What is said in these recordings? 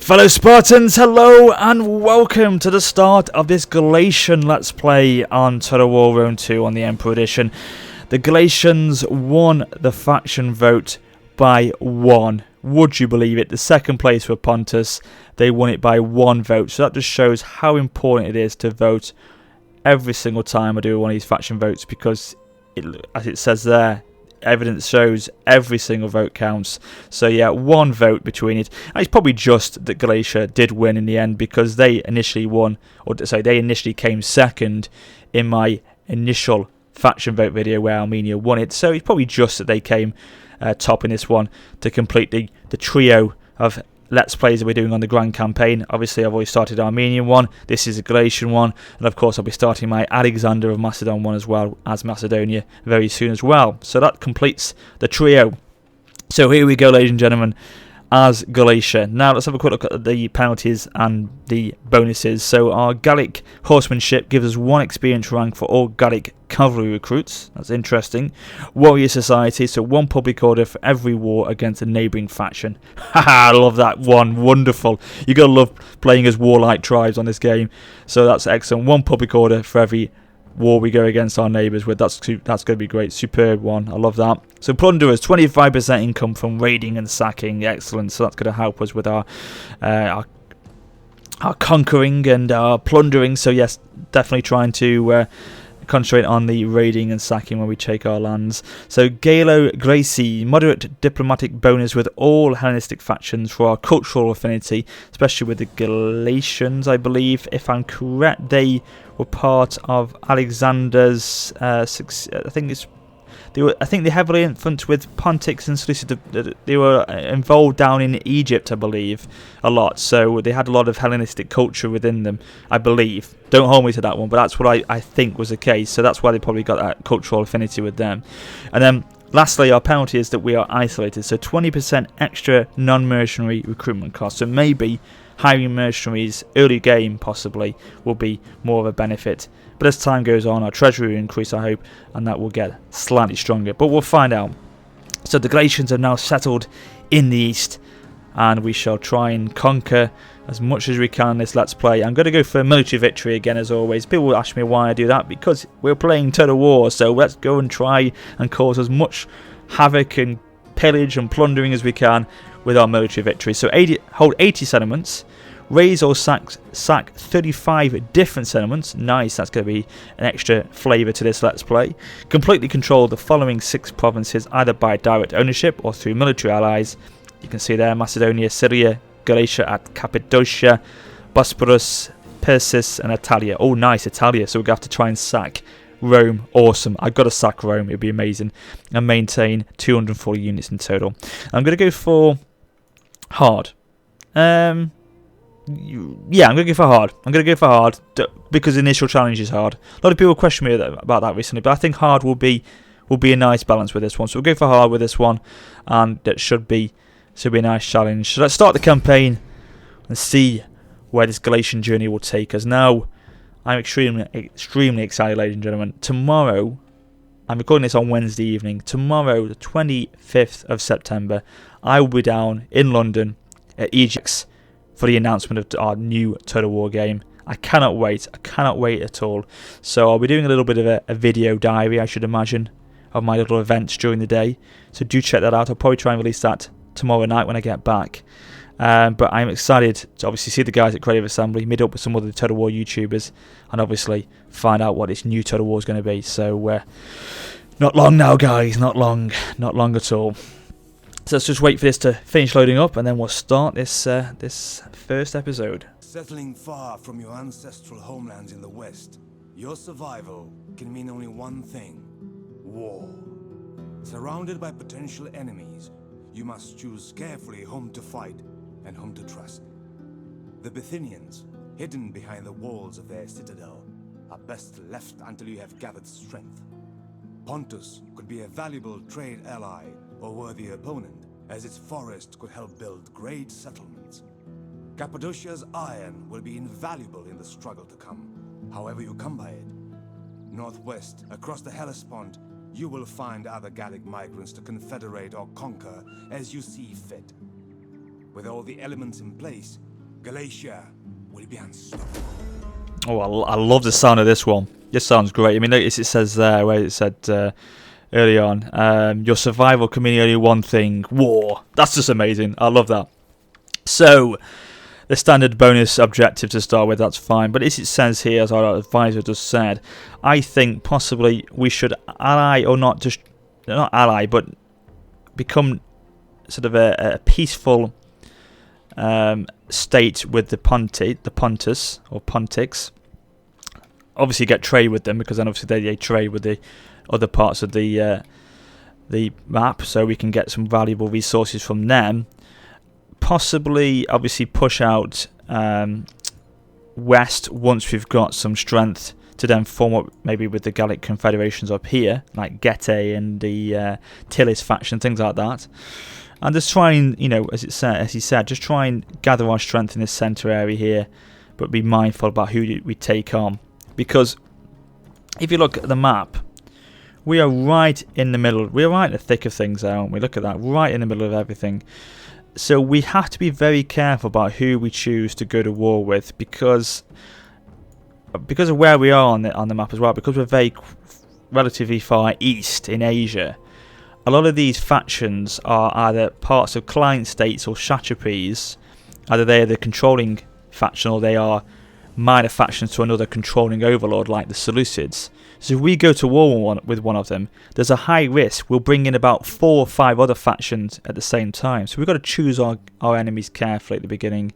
Fellow Spartans, hello and welcome to the start of this Galatian Let's Play on Total War Rome 2 on the Emperor Edition. The Galatians won the faction vote by 1. Would you believe it? The second place for Pontus, they won it by 1 vote. So that just shows how important it is to vote every single time I do one of these faction votes, because as it says there, evidence shows every single vote counts. So yeah, 1 vote between it. And it's probably just that Galatia did win in the end, because they initially won, or sorry, they initially came second in my initial faction vote video where Armenia won it. So it's probably just that they came top in this one to complete the trio of Let's Plays that we're doing on the Grand Campaign. Obviously, I've already started the Armenian one, this is a Galatian one, and of course I'll be starting my Alexander of Macedon one as well as Macedonia very soon as well. So that completes the trio. So here we go, ladies and gentlemen, as Galatia. Now let's have a quick look at the penalties and the bonuses. So our Gallic horsemanship gives us 1 experience rank for all Gallic cavalry recruits. That's interesting. Warrior society, so 1 public order for every war against a neighbouring faction. Haha, I love that one. Wonderful. You gotta love playing as warlike tribes on this game. So that's excellent. 1 public order for every war we go against our neighbours with. That's going to be great. Superb one. I love that. So plunderers, 25% income from raiding and sacking. Excellent. So that's going to help us with our conquering and our plundering. So yes, definitely trying to concentrate on the raiding and sacking when we take our lands. So Galo Gracie, moderate diplomatic bonus with all Hellenistic factions for our cultural affinity, especially with the Galatians, I believe. If I'm correct, they were part of Alexander's I think they're heavily influenced with Pontics and Seleucid. They were involved down in Egypt, I believe, a lot. So they had a lot of Hellenistic culture within them, I believe. Don't hold me to that one, but that's what I think was the case. So that's why they probably got that cultural affinity with them. And then lastly, our penalty is that we are isolated. So 20% extra non-mercenary recruitment costs. So maybe hiring mercenaries early game possibly will be more of a benefit. But as time goes on, our treasury will increase, I hope, and that will get slightly stronger. But we'll find out. So the Galatians have now settled in the east, and we shall try and conquer as much as we can in this Let's Play. I'm going to go for a military victory again, as always. People will ask me why I do that, because we're playing Total War, so let's go and try and cause as much havoc and pillage and plundering as we can with our military victory. So hold 80 settlements. Raise or sack 35 different settlements. Nice, that's going to be an extra flavour to this Let's Play. Completely control the following 6 provinces, either by direct ownership or through military allies. You can see there Macedonia, Syria, Galatia at Cappadocia, Bosporus, Persis and Italia. Oh nice, Italia, so we're going to have to try and sack Rome. Awesome, I've got to sack Rome, it'd be amazing. And maintain 240 units in total. I'm going to go for hard. Yeah, I'm going to go for hard. Because the initial challenge is hard. A lot of people question me about that recently, but I think hard will be a nice balance with this one. So we'll go for hard with this one, and that should be a nice challenge. So let's start the campaign and see where this Galatian journey will take us. Now, I'm extremely excited, ladies and gentlemen. Tomorrow, I'm recording this on Wednesday evening. Tomorrow, the 25th of September, I will be down in London at EGX for the announcement of our new Total War game. I cannot wait. I cannot wait at all. So I'll be doing a little bit of a video diary, I should imagine, of my little events during the day. So do check that out. I'll probably try and release that tomorrow night when I get back. But I'm excited to obviously see the guys at Creative Assembly, meet up with some other Total War YouTubers, and obviously find out what this new Total War is going to be. So not long now, guys. Not long at all. So let's just wait for this to finish loading up, and then we'll start this first episode. Settling far from your ancestral homelands in the west, your survival can mean only one thing: war. Surrounded by potential enemies, you must choose carefully whom to fight and whom to trust. The Bithynians, hidden behind the walls of their citadel, are best left until you have gathered strength. Pontus could be a valuable trade ally or worthy opponent, as its forest could help build great settlements. Cappadocia's iron will be invaluable in the struggle to come, however you come by it. Northwest, across the Hellespont, you will find other Gallic migrants to confederate or conquer as you see fit. With all the elements in place, Galatia will be unstoppable. Oh, I love the sound of this one. This sounds great. I mean, notice it says there, where it said early on, your survival can mean only one thing, war. That's just amazing. I love that. So, the standard bonus objective to start with, that's fine. But as it says here, as our advisor just said, I think possibly we should ally, or not ally, but become sort of a peaceful state with the Pontus, or Pontics. Obviously get trade with them, because then obviously they trade with the other parts of the map, so we can get some valuable resources from them. Possibly, obviously, push out west once we've got some strength to then form up maybe with the Gallic confederations up here, like Getae and the Tillis faction, things like that. And just try and, as he said, just try and gather our strength in this centre area here, but be mindful about who we take on. Because if you look at the map, we are right in the middle. We're right in the thick of things there, aren't we? Look at that, right in the middle of everything. So we have to be very careful about who we choose to go to war with, because of where we are on the map as well. Because we're very relatively far east in Asia, a lot of these factions are either parts of client states or satrapies. Either they are the controlling faction, or they are minor factions to another controlling overlord like the Seleucids. So if we go to war with one of them, there's a high risk we'll bring in about 4 or 5 other factions at the same time. So we've got to choose our enemies carefully at the beginning,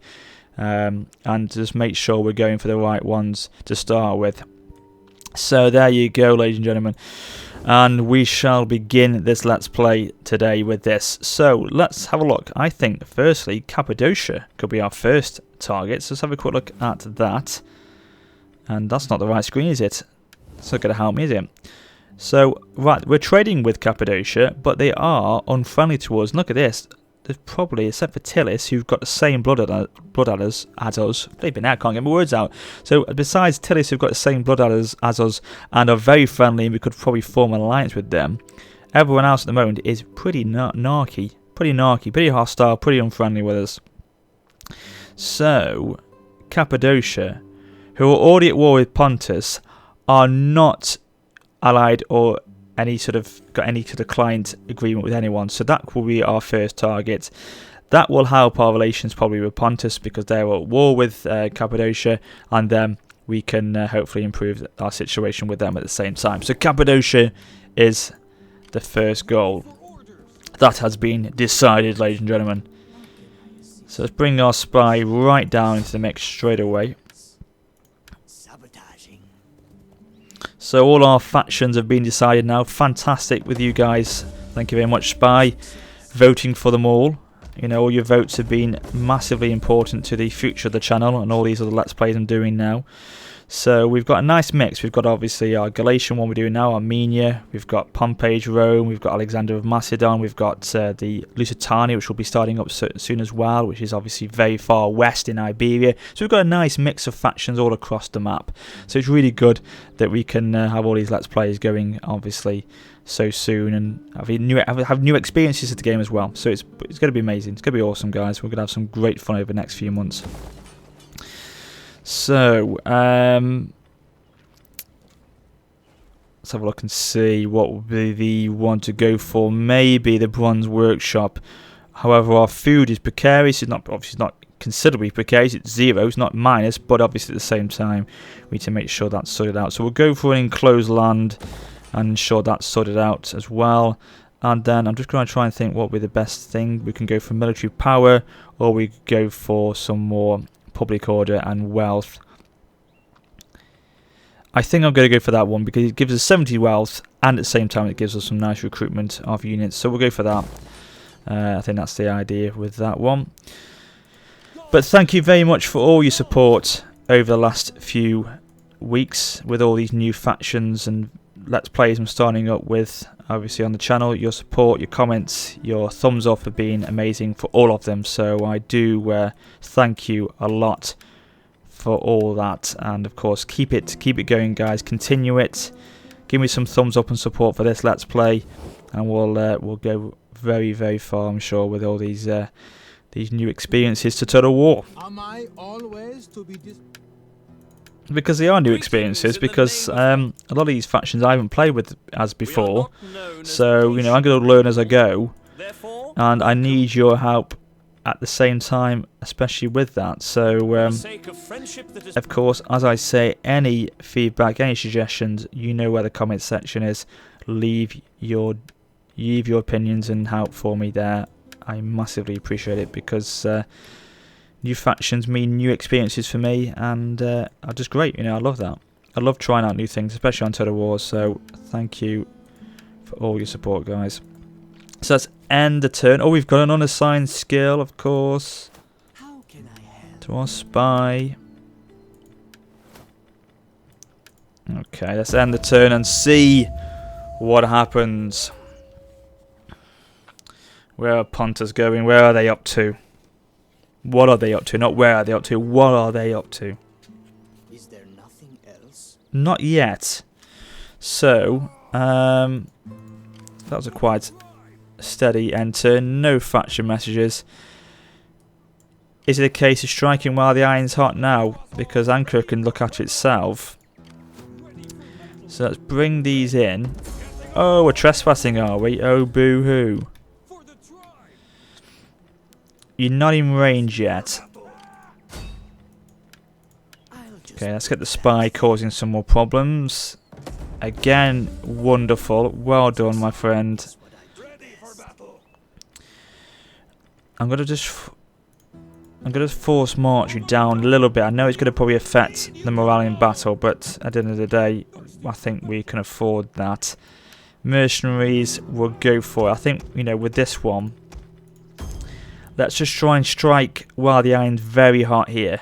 and just make sure we're going for the right ones to start with. So there you go, ladies and gentlemen. And we shall begin this Let's Play today with this. So let's have a look. I think, firstly, Cappadocia could be our first target. So let's have a quick look at that. And that's not the right screen, is it? It's not going to help me, is it? So, right, we're trading with Cappadocia, but they are unfriendly to us. Look at this. There's probably, except for Tillis, who've got the same blood adders as us. They've been out, can't get my words out. So, besides Tillis, who've got the same blood adders as us and are very friendly, and we could probably form an alliance with them, everyone else at the moment is pretty narky, pretty hostile, pretty unfriendly with us. So, Cappadocia, who are already at war with Pontus, are not allied or got any sort of client agreement with anyone. So that will be our first target. That will help our relations probably with Pontus, because they're at war with Cappadocia, and then we can hopefully improve our situation with them at the same time. So Cappadocia is the first goal. That has been decided, ladies and gentlemen. So let's bring our spy right down into the mix straight away. So all our factions have been decided now. Fantastic with you guys. Thank you very much, Spy. Voting for them all. All your votes have been massively important to the future of the channel and all these other Let's Plays I'm doing now. So we've got a nice mix. We've got obviously our Galatian one we're doing now, Armenia. We've got Pompeii, Rome. We've got Alexander of Macedon. We've got the Lusitania, which will be starting up soon as well, which is obviously very far west in Iberia. So we've got a nice mix of factions all across the map. So it's really good that we can have all these Let's Plays going, obviously, so soon, and have new experiences of the game as well. So it's going to be amazing. It's going to be awesome, guys. We're going to have some great fun over the next few months. So, let's have a look and see what would be the one to go for. Maybe the Bronze Workshop. However, our food is precarious. It's not, obviously, not considerably precarious. It's 0. It's not minus, but obviously at the same time, we need to make sure that's sorted out. So we'll go for an enclosed land and ensure that's sorted out as well. And then I'm just going to try and think what would be the best thing. We can go for military power, or we could go for some more public order and wealth. I think I'm going to go for that one, because it gives us 70 wealth, and at the same time it gives us some nice recruitment of units. So we'll go for that. I think that's the idea with that one. But thank you very much for all your support over the last few weeks with all these new factions and Let's Plays I'm starting up with, obviously, on the channel. Your support, your comments, your thumbs up have been amazing for all of them. So I do thank you a lot for all that. And of course, keep it going, guys. Continue it. Give me some thumbs up and support for this Let's Play, and we'll go very, very far, I'm sure, with all these these new experiences to Total War. Am I always to be Because they are new experiences, because a lot of these factions I haven't played with as before. So, you know, I'm going to learn as I go. And I need your help at the same time, especially with that. So, of course, as I say, any feedback, any suggestions, you know where the comment section is. Leave your opinions and help for me there. I massively appreciate it, because new factions mean new experiences for me, and are just great. You know, I love that. I love trying out new things, especially on Total War. So thank you for all your support, guys. So let's end the turn. Oh, we've got an unassigned skill, of course. How can I help? To our spy. Okay, let's end the turn and see what happens. Where are punters going? Where are they up to? What are they up to? Not where are they up to. What are they up to? Is there nothing else? Not yet. So, that was a quite steady end turn. No faction messages. Is it a case of striking while the iron's hot now? Because Anchor can look after itself. So let's bring these in. Oh, we're trespassing, are we? Oh, boo-hoo. You're not in range yet. Okay, let's get the spy causing some more problems. Again, wonderful. Well done, my friend. I'm gonna force march you down a little bit. I know it's gonna probably affect the morale in battle, but at the end of the day, I think we can afford that. Mercenaries will go for it. I think, you know, with this one, let's just try and strike while the iron's very hot here.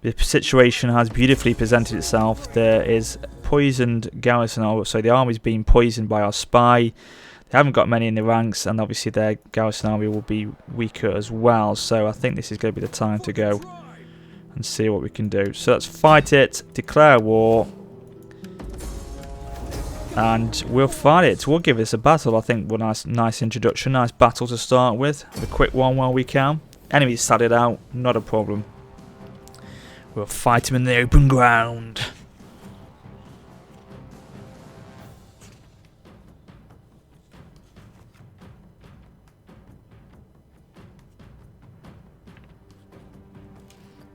The situation has beautifully presented itself. There is poisoned garrison, so the army's being poisoned by our spy. They haven't got many in the ranks, and obviously their garrison army will be weaker as well. So I think this is going to be the time to go and see what we can do. So let's fight it, declare war, and we'll fight it. We'll give this a battle. I think we'll nice introduction, nice battle to start with. A quick one while we can. Enemies started out, not a problem. We'll fight him in the open ground.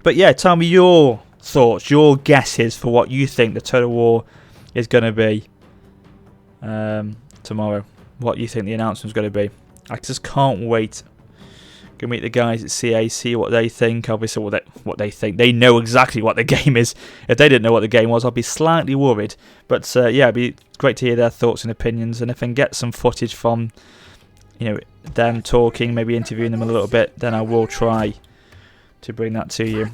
But yeah, tell me your thoughts, your guesses for what you think the Total War is going to be tomorrow. What you think the announcement is going to be. I just can't wait. Go meet the guys at CA, see what they think. Obviously, what they think. They know exactly what the game is. If they didn't know what the game was, I'd be slightly worried. But yeah, it'd be great to hear their thoughts and opinions. And if I can get some footage from, you know, them talking, maybe interviewing them a little bit, then I will try to bring that to you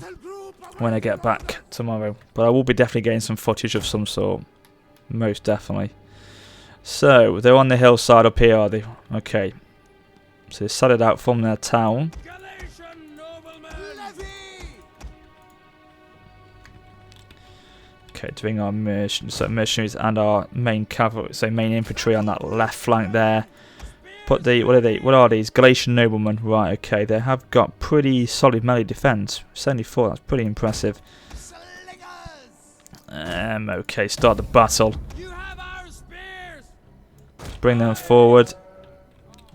when I get back tomorrow. But I will be definitely getting some footage of some sort, most definitely. So they're on the hillside up here, are they? Okay. So they started out from their town. Okay, doing our mercenaries and our main cavalry, so main infantry on that left flank there. Put the what are these? Galatian noblemen. Right, okay, they have got pretty solid melee defense. 74, that's pretty impressive. Okay, start the battle. Bring them forward.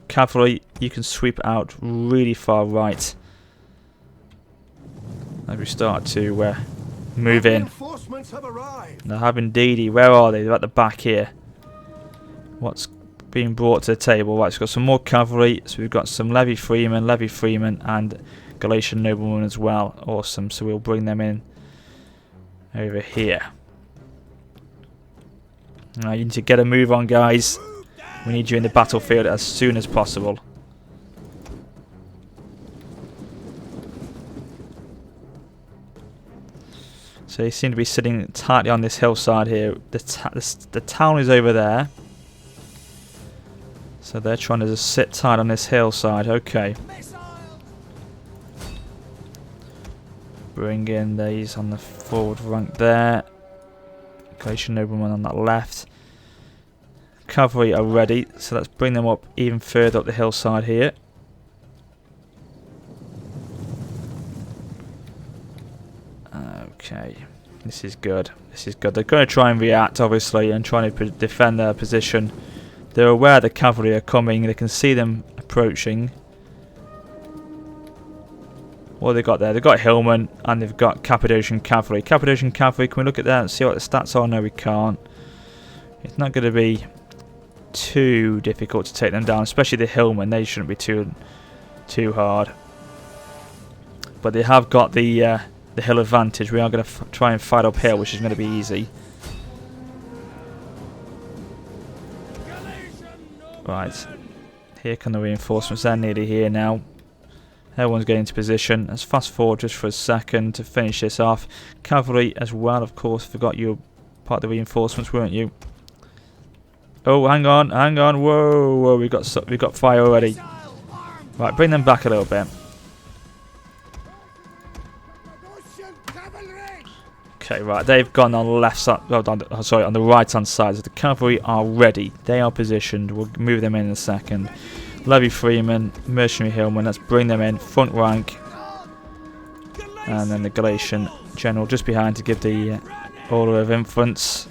Cavalry, you can sweep out really far right. As we start to move in. They have indeed. Where are they? They're at the back here. What's being brought to the table? Right, so we've got some more cavalry. So we've got some Levy Freemen, and Galatian noblemen as well. Awesome. So we'll bring them in over here. Now you need to get a move on, guys. We need you in the battlefield as soon as possible. So they seem to be sitting tightly on this hillside here. The town is over there. So they're trying to just sit tight on this hillside. Okay. Bring in these on the forward rank there. Galatian nobleman on that left. Cavalry are ready, so let's bring them up even further up the hillside here. Okay, this is good. This is good. They're going to try and react, obviously, and trying to defend their position. They're aware the cavalry are coming. They can see them approaching. What have they got there? They've got Hillman and they've got Cappadocian cavalry. Cappadocian cavalry, can we look at that and see what the stats are? No, we can't. It's not going to be too difficult to take them down, especially the Hillman. They shouldn't be too hard. But they have got the hill advantage. We are going to try and fight uphill, which is going to be easy. Right. Here come the reinforcements. They're nearly here now. Everyone's getting into position. Let's fast forward just for a second to finish this off. Cavalry as well, of course. Forgot you were part of the reinforcements, weren't you? Oh, hang on, hang on. Whoa, whoa, we got fire already. Right, bring them back a little bit. Okay, right, they've gone on the left side. Oh, sorry, on the right hand side. So the cavalry are ready. They are positioned. We'll move them in a second. Levy Freeman, Mercenary Hillman, let's bring them in, front rank. And then the Galatian General just behind to give the order of influence.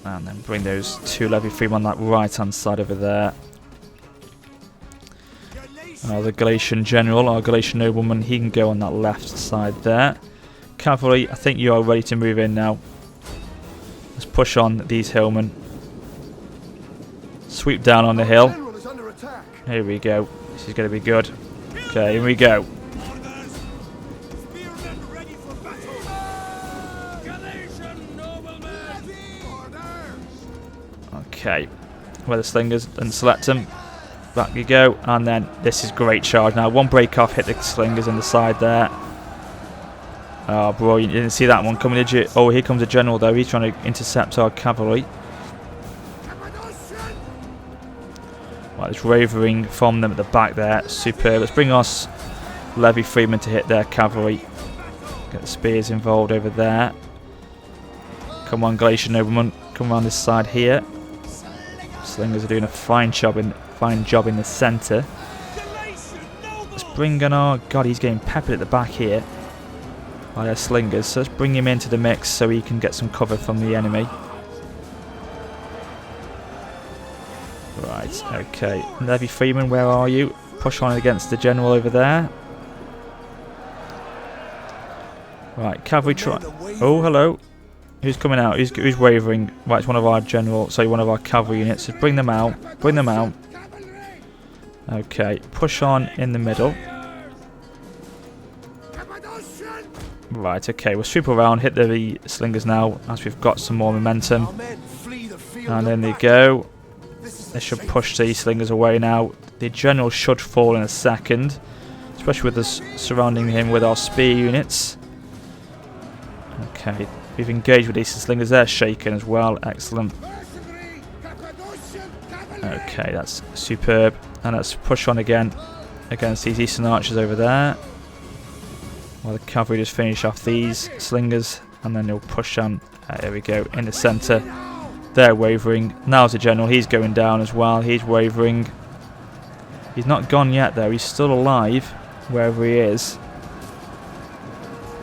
And then bring those two Levy Freeman on that right hand side over there. The Galatian General, our Galatian Nobleman, he can go on that left side there. Cavalry, I think you are ready to move in now. Let's push on these Hillmen. Sweep down on the hill. Here we go. This is going to be good. Okay, here we go. Okay. Where the slingers and select them. Back you go. And then this is great charge. Now one break off, hit the slingers on the side there. Oh, brilliant. You didn't see that one coming, did you? Oh, here comes a general though. He's trying to intercept our cavalry. Right, there's wavering from them at the back there. Superb. Let's bring us Levy Freeman to hit their cavalry. Get the spears involved over there. Come on, Galatian Nobleman. Come around this side here. Slingers are doing a fine job in the centre. Let's bring on our... God, he's getting peppered at the back here by their slingers. So let's bring him into the mix so he can get some cover from the enemy. Right, okay. Levy Freeman, where are you? Push on against the general over there. Right, cavalry try. Oh, hello. Who's coming out? Who's wavering? Right, it's one of our one of our cavalry units. Just bring them out. Bring them out. Okay, push on in the middle. Right, okay, we'll sweep around, hit the slingers now as we've got some more momentum. And then they go. They should push these slingers away now. The general should fall in a second, especially with us surrounding him with our spear units. Okay, we've engaged with these slingers. They're shaken as well. Excellent. Okay, that's superb. And let's push on again against these eastern archers over there. While the cavalry just finish off these slingers, and then they'll push on. There we go, in the centre. They're wavering. Now's the general. He's going down as well. He's wavering. He's not gone yet, though. He's still alive, wherever he is.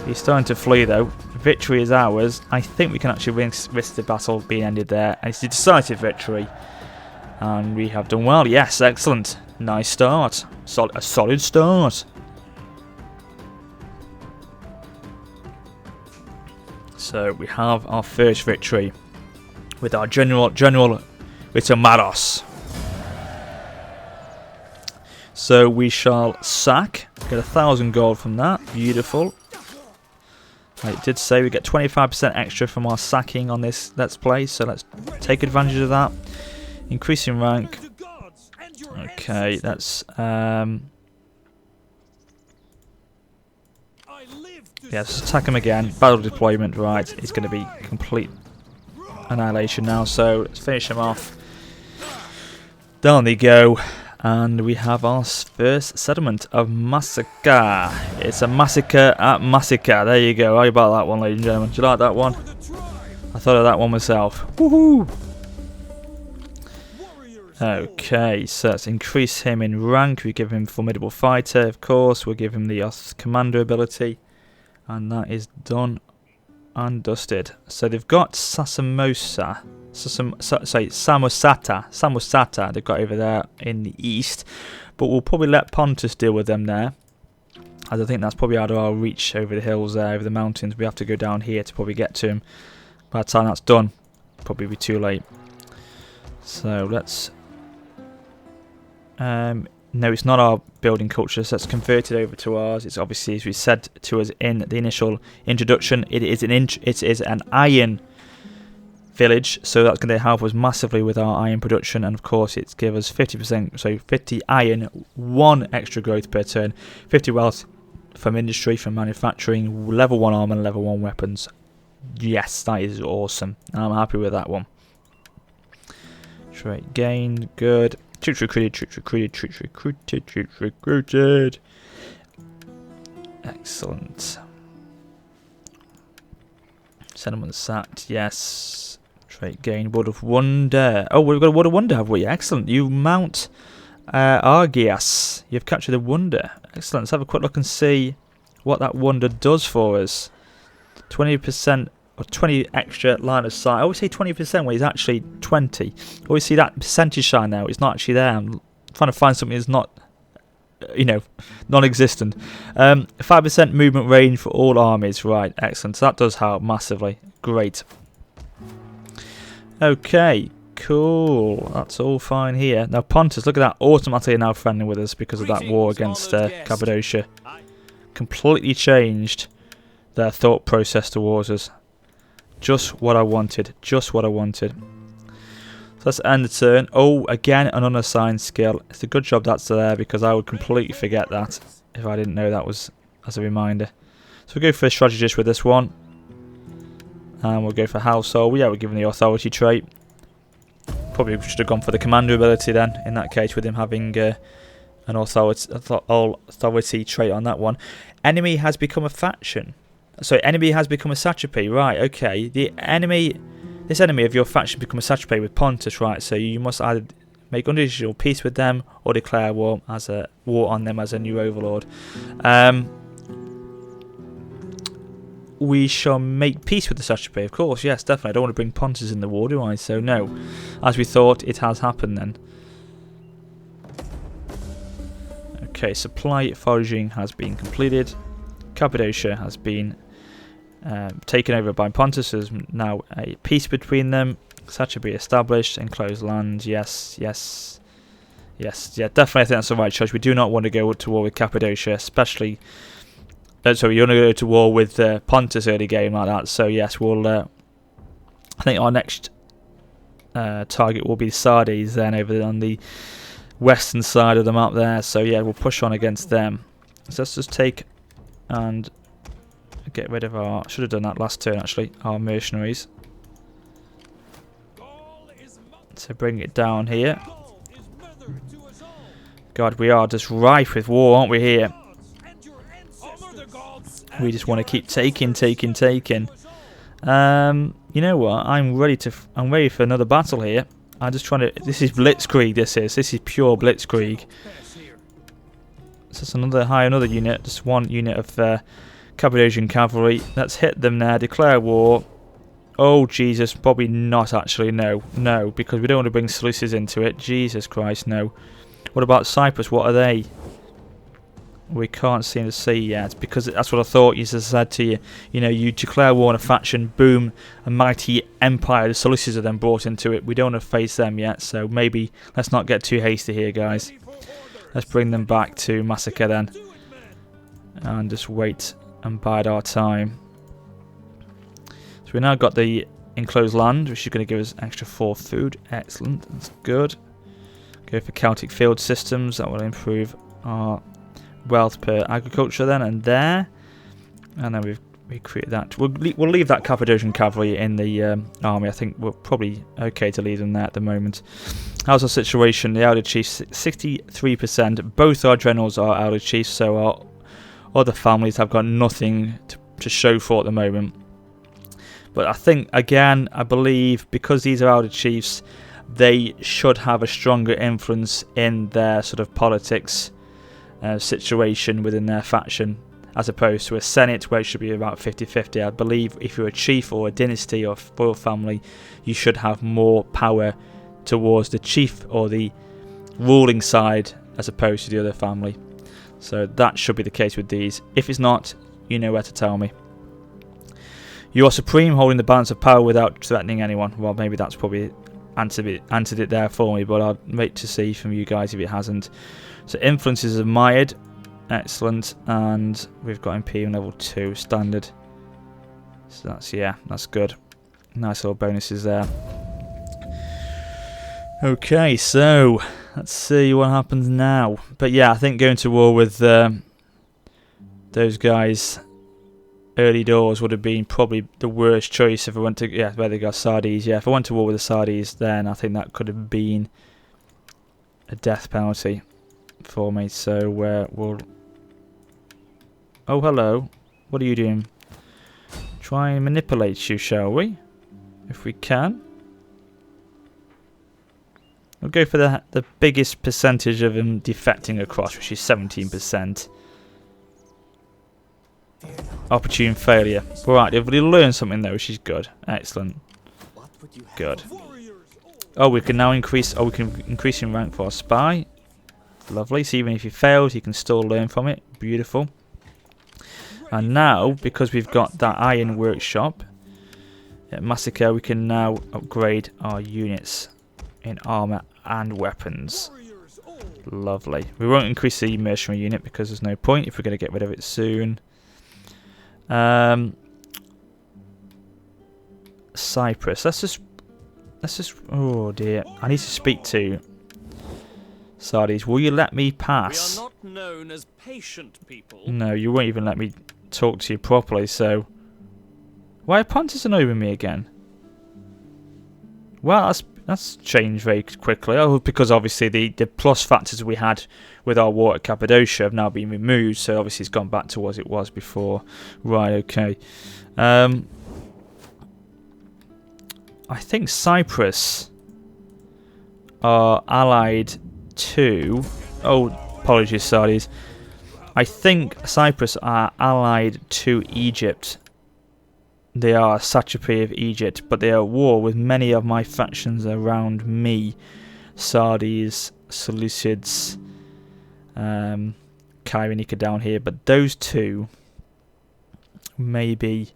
He's starting to flee, though. Victory is ours. I think we can actually risk the battle being ended there. And it's a decisive victory. And we have done well. Yes, excellent. Nice start. A solid start. So we have our first victory with our General Vitomaros. So we shall sack, get 1,000 gold from that. Beautiful. It did say we get 25% extra from our sacking on this Let's Play, so let's take advantage of that. Increasing rank. Okay, that's yes, attack him again. Battle deployment, right. It's going to be complete annihilation now, so let's finish him off. Down they go, and we have our first settlement of Massacre. It's a massacre at Massacre. There you go. How about that one, ladies and gentlemen? Do you like that one? I thought of that one myself. Woohoo! Okay, so let's increase him in rank. We give him Formidable Fighter, of course. We'll give him the Commander ability. And that is done and dusted. So they've got Samosata they've got over there in the east, but we'll probably let Pontus deal with them there, as I think that's probably out of our reach over the hills there, over the mountains. We have to go down here to probably get to him. By the time that's done, probably be too late. So let's no, it's not our building culture, so it's converted over to ours. It's obviously, as we said to us in the initial introduction, it is an iron village, so that's going to help us massively with our iron production, and of course it's give us 50%, so 50 iron, 1 extra growth per turn, 50 wealth from industry, from manufacturing, level 1 armor and level 1 weapons. Yes, that is awesome. I'm happy with that one. Trait gained, good. Troops recruited. Excellent. Settlement sacked, yes. Trait gained, Word of Wonder. Oh, we've got a Word of Wonder, have we? Excellent. You mount Argias. You've captured a wonder. Excellent. Let's have a quick look and see what that wonder does for us. 20% or 20 extra line of sight. I always say 20% when it's actually 20. I always see that percentage sign now. It's not actually there. I'm trying to find something that's not, non-existent. 5% movement range for all armies. Right, excellent. So that does help massively. Great. Okay, cool. That's all fine here. Now Pontus, look at that, automatically now friendly with us because of that war against Cappadocia. Completely changed their thought process towards us. Just what I wanted. Just what I wanted. So let's end the turn. Oh, again, an unassigned skill. It's a good job that's there, because I would completely forget that if I didn't know that was as a reminder. So we'll go for a strategist with this one. And we'll go for household. Yeah, we're giving the authority trait. Probably should have gone for the commander ability then, in that case, with him having an authority trait on that one. Enemy has become a faction. So enemy has become a satrapy, right? Okay, this enemy of your faction become a satrapy with Pontus, right? So you must either make unconditional peace with them or declare war on them as a new overlord. We shall make peace with the satrapy, of course. Yes, definitely. I don't want to bring Pontus in the war, do I? So no, as we thought, it has happened then. Okay, supply foraging has been completed. Cappadocia has been taken over by Pontus. There's now a peace between them. Satrapy established. Enclosed land. Yes, yes, yes. Yeah, definitely I think that's the right choice. We do not want to go to war with Cappadocia, especially... sorry, you want to go to war with Pontus early game like that. So yes, we'll... I think our next target will be Sardes then, over on the western side of the map there. So yeah, we'll push on against them. So let's just take and get rid of our... should have done that last turn actually, our mercenaries. So bring it down here. God, we are just rife with war, aren't we here? We just want to keep taking. You know what? I'm ready for another battle here. I'm just trying to... this is blitzkrieg. This is pure blitzkrieg. So it's another unit, just one unit of Cappadocian cavalry. Let's hit them there. Declare war. Oh Jesus, probably not actually. No, because we don't want to bring Seleucus into it. Jesus Christ, no. What about Cyprus? What are they? We can't seem to see yet, because that's what I thought you just said to you. You know, you declare war on a faction, boom, a mighty empire. The Seleucids are then brought into it. We don't want to face them yet, so maybe let's not get too hasty here, guys. Let's bring them back to massacre then, and just wait and bide our time. So we now got the enclosed land, which is going to give us extra 4 food. Excellent, that's good. Go for Celtic field systems. That will improve our wealth per agriculture then, and there, and then we create that. We'll leave that Cappadocian cavalry in the army. I think we're probably okay to leave them there at the moment. How's our situation? The elder chiefs 63%. Both our generals are elder chiefs, so our other families have got nothing to show for at the moment. But I think, again, I believe because these are elder chiefs, they should have a stronger influence in their sort of politics situation within their faction. as opposed to a senate where it should be about 50-50. I believe if you're a chief or a dynasty or royal family, you should have more power towards the chief or the ruling side as opposed to the other family. So that should be the case with these. If it's not, you know where to tell me. You are supreme, holding the balance of power without threatening anyone. Well, maybe that's probably answered it there for me, but I'll wait to see from you guys if it hasn't. So influence is admired. Excellent. And we've got Imperium level 2 standard. So that's good. Nice little bonuses there. Okay, so let's see what happens now. But yeah, I think going to war with those guys early doors would have been probably the worst choice if I went to where they got Sardes. Yeah, if I went to war with the Sardes, then I think that could have been a death penalty for me. So we'll. Oh, hello. What are you doing? Try and manipulate you, shall we? If we can. We'll go for the biggest percentage of them defecting across, which is 17%. Opportune failure. Right, if we learn something though, which is good. Excellent. Good. Oh, we can now increase. Oh, we can increase in rank for a spy. Lovely. So even if you failed, you can still learn from it. Beautiful. And now, because we've got that iron workshop at Massacre, we can now upgrade our units in armor and weapons. Lovely. We won't increase the mercenary unit because there's no point if we're going to get rid of it soon. Cyprus. Let's just. Oh dear. I need to speak to Sardes. Will you let me pass? We are not known as patient people. No, you won't even let me talk to you properly. So, why are Pontus annoying me again? Well, that's changed very quickly. Oh, because obviously the plus factors we had with our war at Cappadocia have now been removed, so obviously it's gone back to what it was before. Right, okay. I think Cyprus are allied to... Oh, apologies, Sardes. I think Cyprus are allied to Egypt. They are a satrapy of Egypt, but they are at war with many of my factions around me. Sardes, Seleucids, Kyrenica down here. But those two, maybe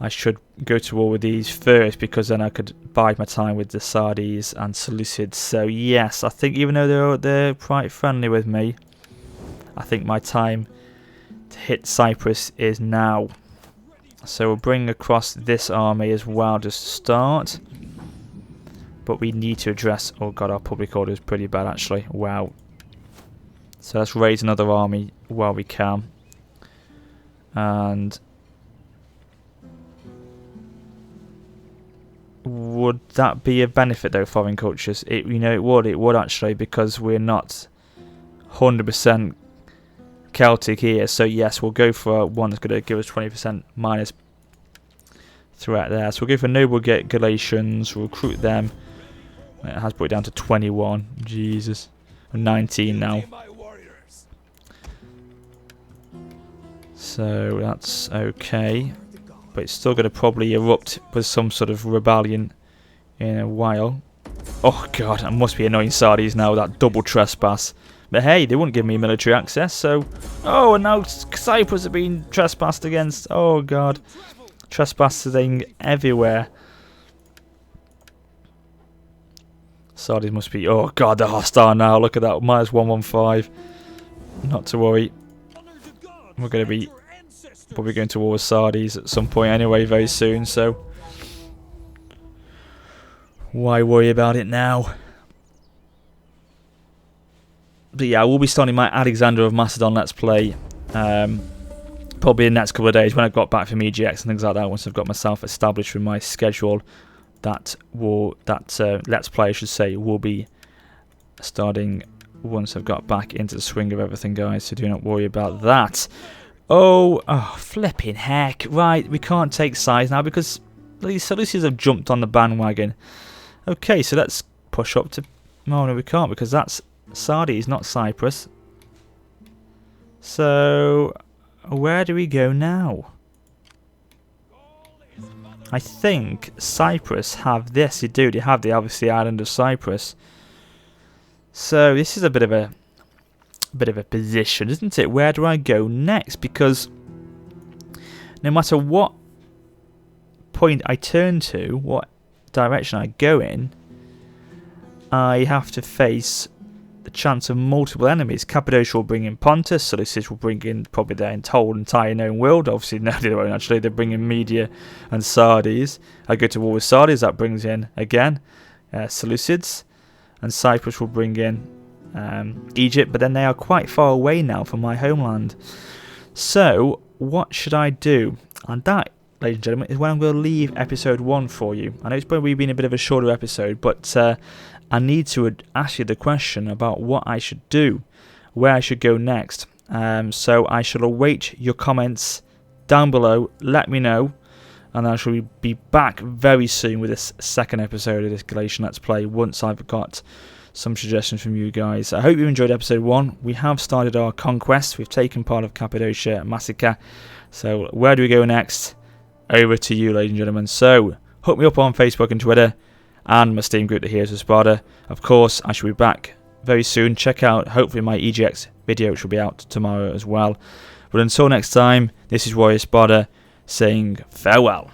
I should go to war with these first, because then I could bide my time with the Sardes and Seleucids. So yes, I think even though they're quite friendly with me, I think my time to hit Cyprus is now. So we'll bring across this army as well just to start. But we need to address... Oh god, our public order is pretty bad actually. Wow. So let's raise another army while we can. And... would that be a benefit though, foreign cultures? It would actually, because we're not 100% Celtic here. So yes, we'll go for one that's going to give us 20% minus threat there. So we'll go for noble Galatians, we'll recruit them. It has put it down to 21. Jesus. 19 now. So that's okay. But it's still going to probably erupt with some sort of rebellion in a while. Oh god, that must be annoying Sardes now, that double trespass. But hey, they wouldn't give me military access, so... Oh, and now Cyprus are being trespassed against. Oh god. Trespassing everywhere. Sardes must be... Oh god, they're hostile now. Look at that, minus 115. Not to worry. We're going to be... probably going to war with Sardes at some point anyway, very soon, so... why worry about it now? But yeah, I will be starting my Alexander of Macedon Let's Play probably in the next couple of days when I've got back from EGX and things like that. Once I've got myself established with my schedule, that Let's Play, I should say, will be starting once I've got back into the swing of everything, guys, so do not worry about that. Oh, flipping heck. Right, we can't take size now because these Seleucids have jumped on the bandwagon. Okay, so let's push up to... No, we can't because that's Sardes, not Cyprus. So, where do we go now? I think Cyprus have this. They do. They have obviously island of Cyprus. So this is a bit of a position, isn't it? Where do I go next? Because no matter what point I turn to, what direction I go in, I have to face the chance of multiple enemies. Cappadocia will bring in Pontus, Seleucus will bring in probably their entire known world. Obviously, no, they won't actually. They bring in Media and Sardes. I go to war with Sardes, that brings in, again, Seleucids. And Cyprus will bring in Egypt, but then they are quite far away now from my homeland. So, what should I do? And that, ladies and gentlemen, is where I'm going to leave episode 1 for you. I know it's probably been a bit of a shorter episode, but I need to ask you the question about what I should do, where I should go next. So I shall await your comments down below. Let me know, and I shall be back very soon with this second episode of this Galatian Let's Play once I've got some suggestions from you guys. I hope you enjoyed episode 1. We have started our conquest. We've taken part of Cappadocia massacre. So where do we go next? Over to you, ladies and gentlemen. So hook me up on Facebook and Twitter, and my Steam group, The Heroes of Sparta. Of course, I shall be back very soon. Check out, hopefully, my EGX video, which will be out tomorrow as well. But until next time, this is Warrior Sparta saying farewell.